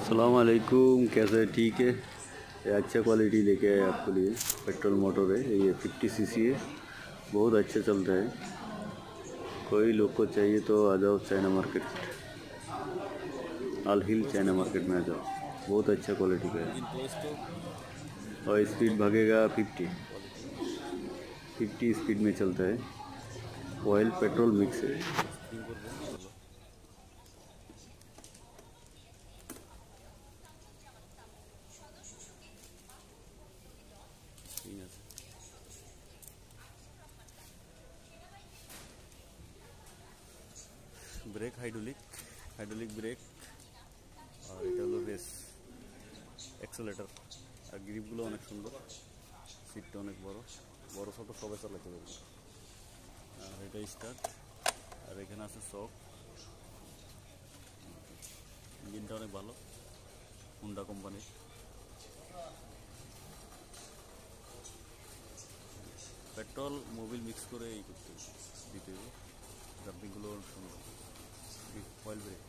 अस्सलाम वालेकुम। कैसे? ठीक है। ये अच्छा क्वालिटी लेके आए आपके लिए। पेट्रोल मोटर है ये, 50 सीसी है, बहुत अच्छा चलता है। कोई लोग को चाहिए तो आ जाओ चाइना मार्केट, अल हिल चाइना मार्केट में आ जाओ। बहुत अच्छा क्वालिटी का है और स्पीड भागेगा 50 स्पीड में चलता है। ऑयल पेट्रोल मिक्स है। ব্রেক হাইড্রোলিক ব্রেক, আর এটা হলো রেস অ্যাক্সেলেটার। আর গ্রিপগুলো অনেক সুন্দর, সিটটা অনেক বড় বড় ছোটো সবাই চালাতে পারবে। আর এটা স্টার্ট, আর এখানে আছে শক। ইঞ্জিনটা অনেক ভালো, হুন্ডা কোম্পানির। পেট্রোল মোবিল মিক্স করে এই করতে দিতে হবে। জাম্পিংগুলো অনেক সুন্দর। Oil brake.